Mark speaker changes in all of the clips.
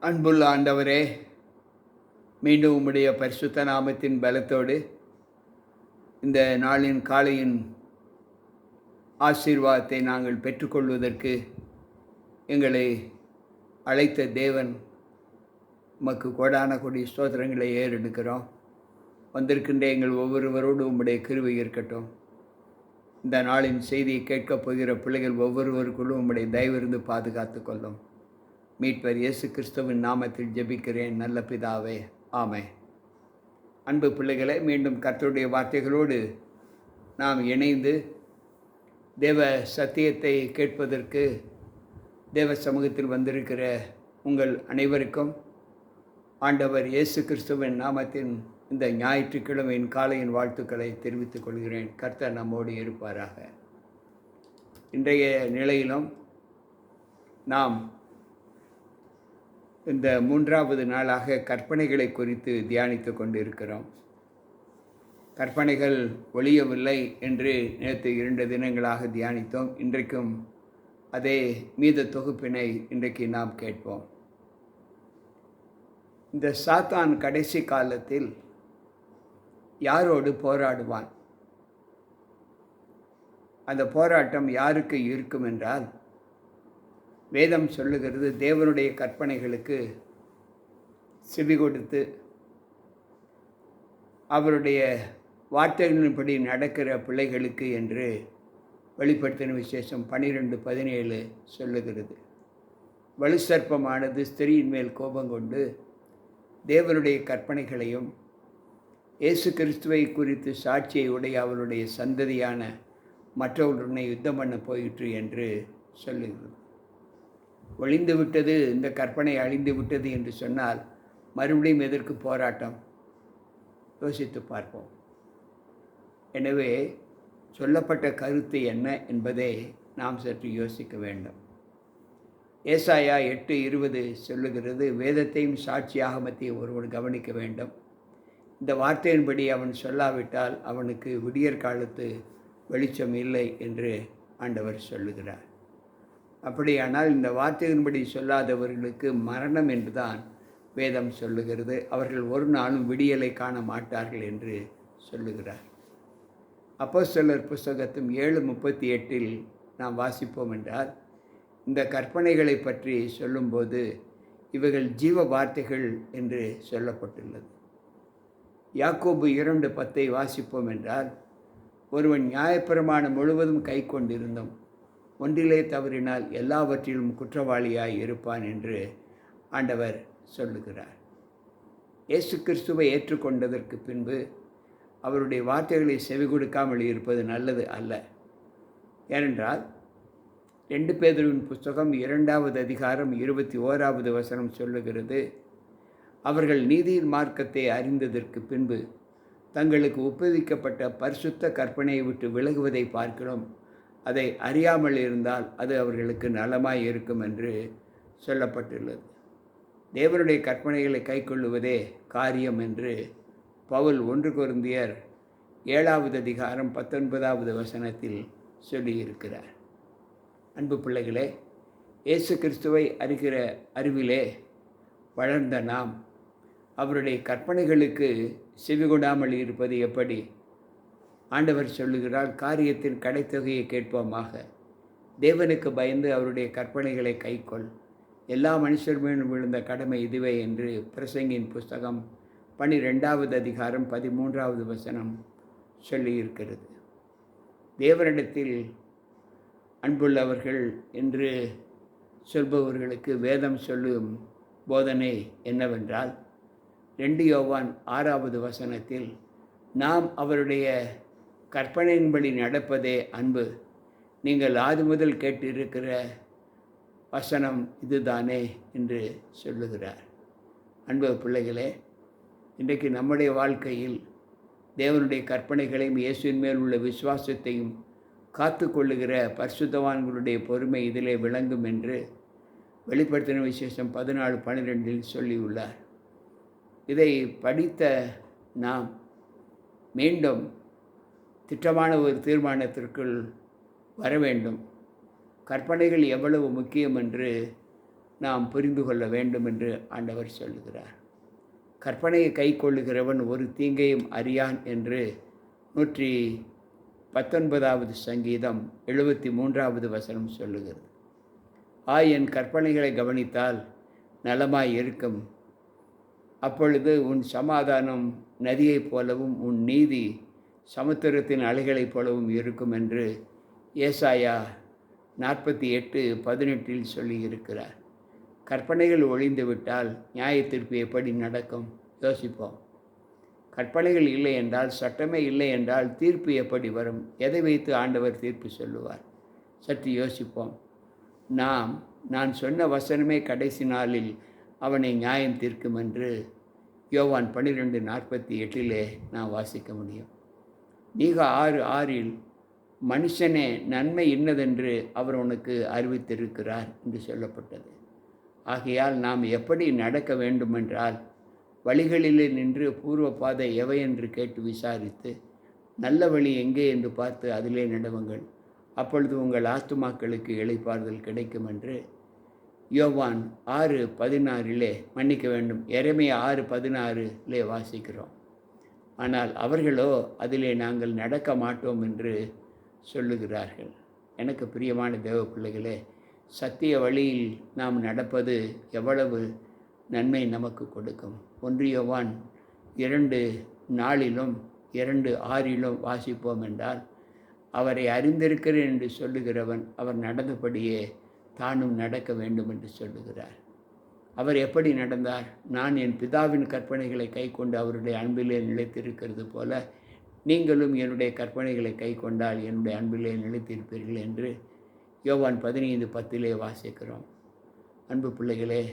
Speaker 1: அன்புள்ள ஆண்டவரே, மீண்டும் உம்முடைய பரிசுத்த நாமத்தின் பலத்தோடு இந்த நாளின் காலையின் ஆசீர்வாதத்தை நாங்கள் பெற்றுக்கொள்வதற்கு எங்களை அழைத்த தேவன் உமக்கு கோடான கொடி ஸ்தோத்திரங்களை ஏறெடுக்கிறோம். வந்திருக்கின்ற எங்கள் ஒவ்வொருவரோடு உம்முடைய கிருபை இருக்கட்டும். இந்த நாளின் செய்தியை கேட்கப் போகிற பிள்ளைகள் ஒவ்வொருவருக்குள்ளும் உம்முடைய தயவிருந்து பாதுகாத்து கொள்ளும். மீட்பர் இயேசு கிறிஸ்துவின் நாமத்தில் ஜெபிக்கிறேன் நல்ல பிதாவே, ஆமென். அன்பு பிள்ளைகளை, மீண்டும் கர்த்தருடைய வார்த்தைகளோடு நாம் இணைந்து தேவ சத்தியத்தை கேட்பதற்கு தேவ சமூகத்தில் வந்திருக்கிற உங்கள் அனைவருக்கும் ஆண்டவர் இயேசு கிறிஸ்துவின் நாமத்தின் இந்த ஞாயிற்றுக்கிழமையின் காலையின் வாழ்த்துக்களை தெரிவித்துக் கொள்கிறேன். கர்த்தர் நம்மோடு இருப்பாராக. இன்றைய நிலையிலும் நாம் இந்த 3வது நாளாக கற்பனைகளை குறித்து தியானித்து கொண்டு இருக்கிறோம். கற்பனைகள் ஒழியவில்லை என்று நேற்று 2 தினங்களாக தியானித்தோம். இன்றைக்கும் அதே மீத தொகுப்பினை இன்றைக்கு நாம் கேட்போம். இந்த சாத்தான் கடைசி காலத்தில் யாரோடு போராடுவான்? அந்த போராட்டம் யாருக்கு இருக்கும் என்றால், வேதம் சொல்லுகிறது, தேவனுடைய கற்பனைகளுக்கு செவி கொடுத்து அவருடைய வார்த்தைகளின்படி நடக்கிற பிள்ளைகளுக்கு என்று வெளிப்படுத்தின விசேஷம் 12:17 சொல்லுகிறது. வலுசர்ப்பமானது ஸ்திரீயின் மேல் கோபம் கொண்டு தேவனுடைய கற்பனைகளையும் இயேசு கிறிஸ்துவை குறித்து சாட்சியை உடைய அவருடைய சந்ததியான மற்றவர்களுடனே யுத்தம் பண்ண போயிற்று என்று சொல்லுகிறது. ஒழிந்து விட்டது, இந்த கற்பனை அழிந்து விட்டது என்று சொன்னால் மறுபடியும் எதற்கு போராட்டம்? யோசித்து பார்ப்போம். எனவே சொல்லப்பட்ட கருத்து என்ன என்பதை நாம் சற்று யோசிக்க வேண்டும். ஏசாயா 8:20 சொல்லுகிறது, வேதத்தையும் சாட்சியாகமத்தையும் ஒருவன் கவனிக்க வேண்டும். இந்த வார்த்தையின்படி அவன் சொல்லாவிட்டால் அவனுக்கு விடியற் காலத்து வெளிச்சம் இல்லை என்று ஆண்டவர் சொல்லுகிறார். அப்படியானால் இந்த வார்த்தையின்படி சொல்லாதவர்களுக்கு மரணம் என்றுதான் வேதம் சொல்லுகிறது. அவர்கள் ஒரு நாளும் விடியலை காண மாட்டார்கள் என்று சொல்லுகிறார். அப்போஸ்தலர் புஸ்தகத்தும் 7:38 நாம் வாசிப்போம் என்றால், இந்த கற்பனைகளை பற்றி சொல்லும்போது இவைகள் ஜீவ வார்த்தைகள் என்று சொல்லப்பட்டுள்ளது. யாக்கோபு 2:10 வாசிப்போம் என்றால், ஒருவன் நியாயப்பிரமாணம் முழுவதும் கை கொண்டிருந்தும் ஒன்றிலே தவறினால் எல்லாவற்றிலும் குற்றவாளியாய் இருப்பான் என்று ஆண்டவர் சொல்லுகிறார். இயேசு கிறிஸ்துவை ஏற்றுக்கொண்டதற்கு பின்பு அவருடைய வார்த்தைகளை செவி கொடுக்காமல் இருப்பது நல்லது அல்ல. ஏனென்றால் 2 பேதுருவின் புஸ்தகம் 2வது அதிகாரம் 21வது வசனம் சொல்லுகிறது, அவர்கள் நீதியின் மார்க்கத்தை அறிந்ததற்கு பின்பு தங்களுக்கு ஒப்புவிக்கப்பட்ட பரிசுத்த கற்பனையை விட்டு விலகுவதை பார்க்கிறோம். அதை அறியாமல் இருந்தால் அது அவர்களுக்கு நலமாய் இருக்கும் என்று சொல்லப்பட்டுள்ளது. தேவனுடைய கற்பனைகளை கைக்கொள்ளுவதே காரியம் என்று பவுல் 1 கொரிந்தியர் 7வது அதிகாரம் 19வது வசனத்தில் சொல்லியிருக்கிறார். அன்பு பிள்ளைகளே, இயேசு கிறிஸ்துவை அறிகிற அறிவிலே வளர்ந்த நாம் அவருடைய கற்பனைகளுக்கு செவிகொடாமல் இருப்பது எப்படி? ஆண்டவர் சொல்லுகிறார், காரியத்தின் கடைத்தொகையை கேட்போமாக. தேவனுக்கு பயந்து அவருடைய கற்பனைகளை கைக்கொள். எல்லா மனுஷர் மேலும் விழுந்த கடமை இதுவே என்று பிரசங்கின் புஸ்தகம் 12வது அதிகாரம் 13வது வசனம் சொல்லியிருக்கிறது. தேவனிடத்தில் அன்புள்ளவர்கள் என்று சொல்பவர்களுக்கு வேதம் சொல்லும் போதனை என்னவென்றால், 2 யோவான் 6வது வசனத்தில், நாம் அவருடைய கற்பனையின்படி நடப்பதே அன்பு. நீங்கள் ஆதி முதல் கேட்டிருக்கிற வசனம் இதுதானே என்று சொல்லுகிறார். அன்பு பிள்ளைகளே, இன்றைக்கு நம்முடைய வாழ்க்கையில் தேவனுடைய கற்பனைகளையும் இயேசுவின் மேல் உள்ள விசுவாசத்தையும் காத்து கொள்ளுகிற பரிசுத்தவான்களுடைய பொறுமை இதிலே விளங்கும் என்று வெளிப்படுத்தின விசேஷம் 14:12 சொல்லியுள்ளார். இதை படித்த நாம் மீண்டும் திட்டமான ஒரு தீர்மானத்திற்குள் வர வேண்டும். கற்பனைகள் எவ்வளவு முக்கியம் என்று நாம் புரிந்து கொள்ள வேண்டும் என்று ஆண்டவர் சொல்லுகிறார். கற்பனையை கை கொள்ளுகிறவன் ஒரு தீங்கையும் அறியான் என்று 119வது சங்கீதம் 73வது வசனம் சொல்லுகிறது. என் கற்பனைகளை கவனித்தால் நலமாய் இருக்கும், அப்பொழுது உன் சமாதானம் நதியைப் போலவும் உன் நீதி சமுத்திரத்தின் அலைகளைப் போலவும் இருக்கும் என்று ஏசாயா 48:18 சொல்லியிருக்கிறார். கற்பனைகள் ஒழிந்துவிட்டால் நியாய தீர்ப்பு எப்படி நடக்கும்? யோசிப்போம். கற்பனைகள் இல்லை என்றால், சட்டமே இல்லை என்றால் தீர்ப்பு எப்படி வரும்? எதை வைத்து ஆண்டவர் தீர்ப்பு சொல்லுவார்? சற்று யோசிப்போம். நான் சொன்ன வசனமே கடைசி நாளில் அவனை நியாயம் தீர்க்கும் என்று யோவான் 12:48 நாம் வாசிக்க முடியும். மீகா 6:6 மனுஷனே நன்மை இன்னதென்று அவர் உனக்கு அறிவித்திருக்கிறார் என்று சொல்லப்பட்டது. ஆகையால் நாம் எப்படி நடக்க வேண்டுமென்றால், வழிகளிலே நின்று பூர்வ பாதை எவை என்று கேட்டு விசாரித்து, நல்ல வழி எங்கே என்று பார்த்து அதிலே நடவுங்கள், அப்பொழுது உங்கள் ஆத்துமாக்களுக்கு இளைப்பாறுதல் கிடைக்கும் என்று யோவான் 6:16 மன்னிக்க வேண்டும், எரேமியா 6:16 வாசிக்கிறோம். ஆனால் அவர்களோ அதிலே நாங்கள் நடக்க மாட்டோம் என்று சொல்லுகிறார்கள். எனக்கு பிரியமான தேவ பிள்ளைகளே, சத்திய வழியில் நாம் நடப்பது எவ்வளவு நன்மை நமக்கு கொடுக்கும். 1 யோவான் 2:4 2:6 வாசிப்போம் என்றால், அவரை அறிந்திருக்கிறேன் என்று சொல்லுகிறவன் அவர் நடந்தபடியே தானும் நடக்க வேண்டும் என்று சொல்லுகிறார். அவர் எப்படி நடந்தார்? நான் என் பிதாவின் கற்பனைகளை கை கொண்டு அவருடைய அன்பிலே நிலைத்திருக்கிறது போல நீங்களும் என்னுடைய கற்பனைகளை கை கொண்டால் என்னுடைய அன்பிலே நிலைத்திருப்பீர்கள் என்று யோவான் 15:10 வாசிக்கிறோம். அன்பு பிள்ளைகளே,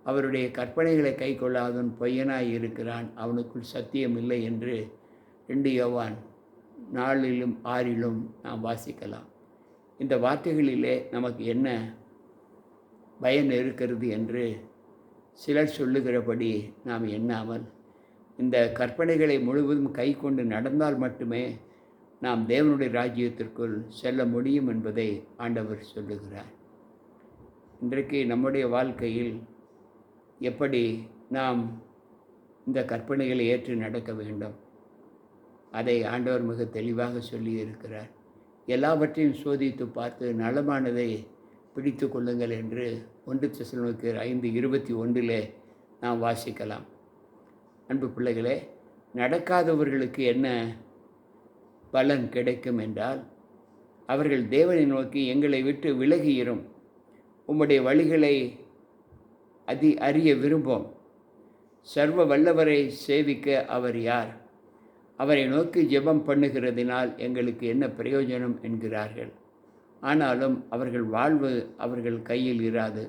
Speaker 1: அவருடைய கற்பனைகளை கை கொள்ளாதவன் பொய்யனாய் இருக்கிறான், அவனுக்குள் சத்தியம் இல்லை என்று 2 யோவான் 4:6 நாம் வாசிக்கலாம். இந்த வார்த்தைகளிலே நமக்கு என்ன பயன் இருக்கிறது என்று சிலர் சொல்லுகிறபடி நாம் எண்ணாமல், இந்த கற்பனைகளை முழுவதும் கை கொண்டு நடந்தால் மட்டுமே நாம் தேவனுடைய ராஜ்யத்திற்குள் செல்ல முடியும் என்பதை ஆண்டவர் சொல்லுகிறார். இன்றைக்கு நம்முடைய வாழ்க்கையில் எப்படி நாம் இந்த கற்பனைகளை ஏற்று நடக்க வேண்டும், அதை ஆண்டவர் மிக தெளிவாக சொல்லியிருக்கிறார். எல்லாவற்றையும் சோதித்து பார்த்து நலமானதை பிடித்து கொள்ளுங்கள் என்று 1 தெசலோனிக்கேயர் 5:21 நாம் வாசிக்கலாம். அன்பு பிள்ளைகளே, நடக்காதவர்களுக்கு என்ன பலன் கிடைக்கும் என்றால், அவர்கள் தேவனை நோக்கி எங்களை விட்டு விலகியிரும், உம்முடைய வழிகளை அறிய விரும்பும், சர்வ வல்லவரை சேவிக்க அவர் யார், அவரை நோக்கி ஜெபம் பண்ணுகிறதினால் எங்களுக்கு என்ன பிரயோஜனம் என்கிறார்கள். ஆனாலும் அவர்கள் வாழ்வு அவர்கள் கையில் இராது.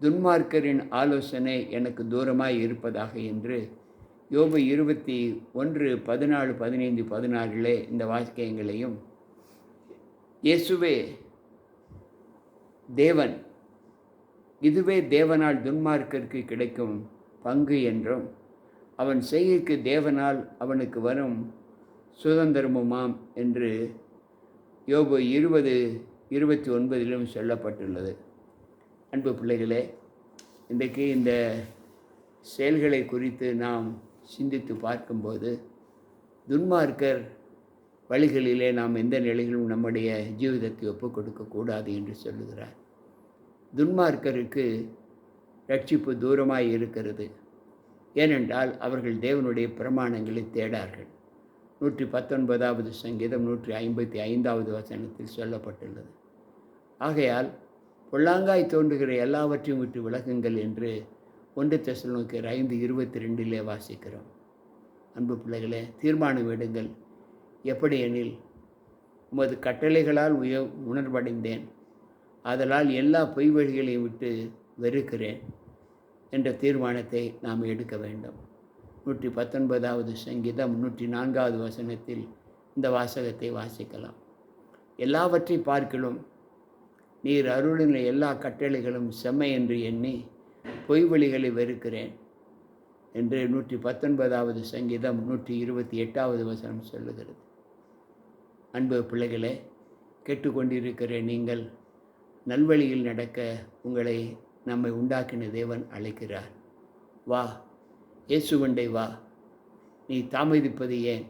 Speaker 1: துன்மார்க்கரின் ஆலோசனை எனக்கு தூரமாய் இருப்பதாக என்று யோபு 21:14-15-16 இந்த வாக்கியங்களையும், இயேசுவே தேவன், இதுவே தேவனால் துன்மார்க்கருக்கு கிடைக்கும் பங்கு என்றும் அவன் செய்கைக்கு தேவனால் அவனுக்கு வரும் சுதந்திரமுமாம் என்று யோபு 20:29 சொல்லப்பட்டுள்ளது. அன்பு பிள்ளைகளே, இன்றைக்கு இந்த செயல்களை குறித்து நாம் சிந்தித்து பார்க்கும்போது, துன்மார்க்கர் வழிகளிலே நாம் எந்த நிலையிலும் நம்முடைய ஜீவிதத்தை ஒப்புக் கொடுக்கக்கூடாது என்று சொல்லுகிறார். துன்மார்க்கருக்கு ரட்சிப்பு தூரமாய் இருக்கிறது. ஏனென்றால் அவர்கள் தேவனுடைய பிரமாணங்களை தேடார்கள். 119வது சங்கீதம் 155வது வசனத்தில் சொல்லப்பட்டுள்ளது. ஆகையால் பொல்லாங்காய் தோன்றுகிற எல்லாவற்றையும் விட்டு விலகுங்கள் என்று 1 தெசலோனிக்கேயர் 5:22 வாசிக்கிறோம். அன்பு பிள்ளைகளே, தீர்மானம் எடுங்கள். எப்படி எனில், உமது கட்டளைகளால் உணர்வடைந்தேன், ஆதலால் எல்லா பொய் வழிகளையும் விட்டு வெறுக்கிறேன் என்ற தீர்மானத்தை நாம் எடுக்க வேண்டும். 119வது சங்கீதம் 104வது வசனத்தில் இந்த வாசகத்தை வாசிக்கலாம். எல்லாவற்றை பார்க்கிலும் நீர் அருளின எல்லா கட்டளைகளும் செம்மை என்று எண்ணி பொய் வழிகளை வெறுக்கிறேன் என்று 119வது சங்கீதம் 128வது வசனம் சொல்லுகிறது. அன்பு பிள்ளைகளே, கேட்டுக்கொண்டிருக்கிற நீங்கள் நல்வழியில் நடக்க உங்களை நம்மை உண்டாக்கின தேவன் அழைக்கிறார். வா, இயேசுவண்டை வா, நீ தாமதிப்பது ஏன்?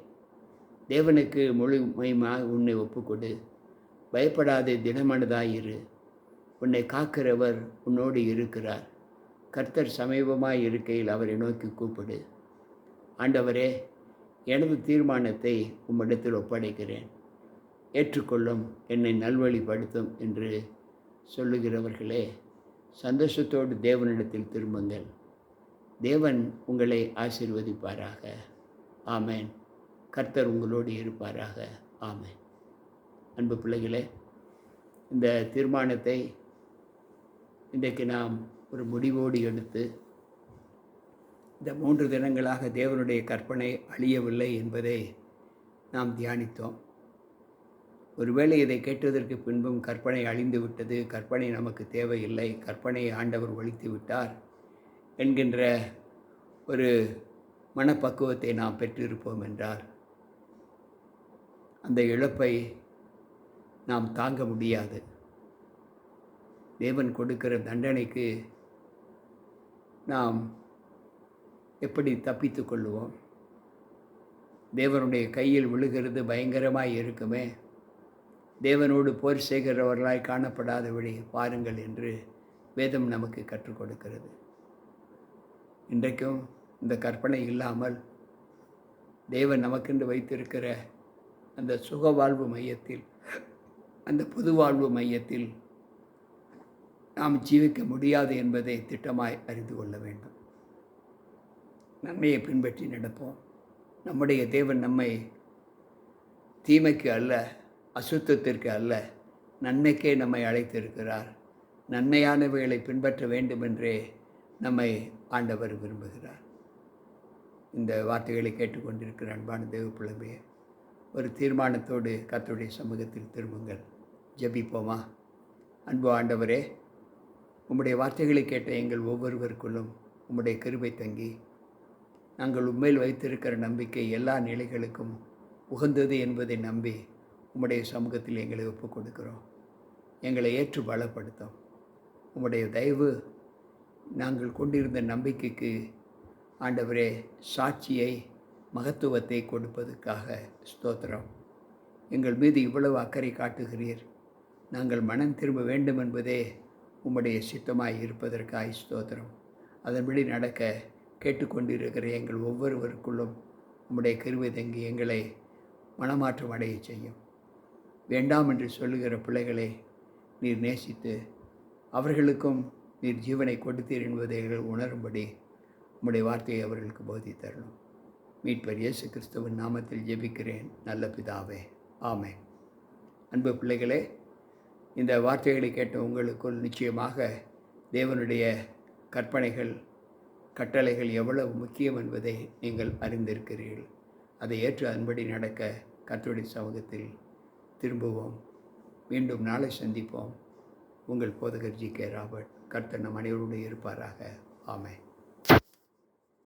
Speaker 1: தேவனுக்கு முழுமையாக உன்னை ஒப்புக்கொடு. பயப்படாதே, திடமனதாயிரு. உன்னை காக்கிறவர் உன்னோடு இருக்கிறார். கர்த்தர் சமீபமாய் இருக்கையில் அவரை நோக்கி கூப்பிடு. ஆண்டவரே, எனது தீர்மானத்தை உம்மிடத்தில் ஒப்படைக்கிறேன், ஏற்றுக்கொள்ளும், என்னை நல்வழிப்படுத்தும் என்று சொல்லுகிறவர்களே, சந்தோஷத்தோடு தேவனிடத்தில் திரும்புங்கள். தேவன் உங்களை ஆசீர்வதிப்பாராக. ஆமேன். கர்த்தர் உங்களோடு இருப்பாராக. ஆமேன். அன்பு பிள்ளைகளே, இந்த தீர்மானத்தை இன்றைக்கு நாம் ஒரு முடிவோடு எடுத்து, இந்த 3 தினங்களாக தேவனுடைய கற்பனை அழியவில்லை என்பதை நாம் தியானித்தோம். ஒருவேளை இதை கேட்டதற்கு பின்பும் கற்பனை அழிந்து விட்டது, கற்பனை நமக்கு தேவையில்லை, கற்பனையை ஆண்டவர் ஒழித்து விட்டார் என்கின்ற ஒரு மனப்பக்குவத்தை நாம் பெற்றிருப்போம் என்றால், அந்த இழப்பை நாம் தாங்க முடியாது. தேவன் கொடுக்கிற தண்டனைக்கு நாம் எப்படி தப்பித்து கொள்ளுவோம்? தேவனுடைய கையில் விழுகிறது பயங்கரமாய் இருக்குமே. தேவனோடு போர் செய்கிறவர்களாய் காணப்படாதபடி பாருங்கள் என்று வேதம் நமக்கு கற்றுக் கொடுக்கிறது. இன்றைக்கும் இந்த கற்பனை இல்லாமல் தேவன் நமக்கென்று வைத்திருக்கிற அந்த சுகவாழ்வு மையத்தில், அந்த புது வாழ்வு மையத்தில் நாம் ஜீவிக்க முடியாது என்பதை திட்டமாய் அறிந்து கொள்ள வேண்டும். நன்மையை பின்பற்றி நடப்போம். நம்முடைய தேவன் நம்மை தீமைக்கு அல்ல, அசுத்தத்திற்கு அல்ல, நன்மைக்கே நம்மை அழைத்திருக்கிறார். நன்மையானவைகளை பின்பற்ற வேண்டுமென்றே நம்மை ஆண்டவர் விரும்புகிறார். இந்த வார்த்தைகளை கேட்டுக்கொண்டிருக்கிற அன்பான தேவ பிள்ளையே, ஒரு தீர்மானத்தோடு கர்த்தருடைய சமூகத்தில் திரும்புங்கள். ஜெபிப்போமா? அன்பு ஆண்டவரே, உம்முடைய வார்த்தைகளை கேட்ட எங்கள் ஒவ்வொருவருக்குள்ளும் உம்முடைய கிருபை தங்கி, நாங்கள் உண்மையில் வைத்திருக்கிற நம்பிக்கை எல்லா நிலைகளுக்கும் உகந்தது என்பதை நம்பி உம்முடைய சமூகத்தில் எங்களை ஒப்புக் கொடுக்கிறோம். எங்களை ஏற்று பலப்படுத்தும். உம்முடைய தயவு நாங்கள் கொண்டிருந்த நம்பிக்கைக்கு ஆண்டவரே சாட்சியை, மகத்துவத்தை கொடுப்பதற்காக ஸ்தோத்திரம். எங்கள் மீது இவ்வளவு அக்கறை காட்டுகிறீர். நாங்கள் மனம் திரும்ப வேண்டும் என்பதே உம்முடைய சித்தமாய் இருப்பதற்காக ஸ்தோத்திரம். அதன்படி நடக்க கேட்டுக்கொண்டிருக்கிற எங்கள் ஒவ்வொருவருக்குள்ளும் உம்முடைய கிருபை தங்கி எங்களை மனமாற்றம் அடைய செய்யும். வேண்டாம் என்று சொல்லுகிற பிள்ளைகளை நீர் நேசித்து அவர்களுக்கும் நீர் ஜீவனை கொடுத்தீர் என்பதை உணரும்படி உம்முடைய வார்த்தையை அவர்களுக்கு போதித்தரணும். மீட்பர் இயேசு கிறிஸ்துவின் நாமத்தில் ஜெபிக்கிறேன் நல்ல பிதாவே. ஆமென். அன்பு பிள்ளைகளே, இந்த வார்த்தைகளை கேட்ட உங்களுக்குள் நிச்சயமாக தேவனுடைய கற்பனைகள், கட்டளைகள் எவ்வளவு முக்கியம் என்பதை நீங்கள் அறிந்திருக்கிறீர்கள். அதை ஏற்று அதன்படி நடக்க கர்த்தருடைய சமூகத்தில் திரும்புவோம். மீண்டும் நாளை சந்திப்போம். உங்கள் போதகர் ஜி.கே. ராபர்ட். கர்த்தர் நம் அனைவரோடு இருப்பாராக. ஆமென்.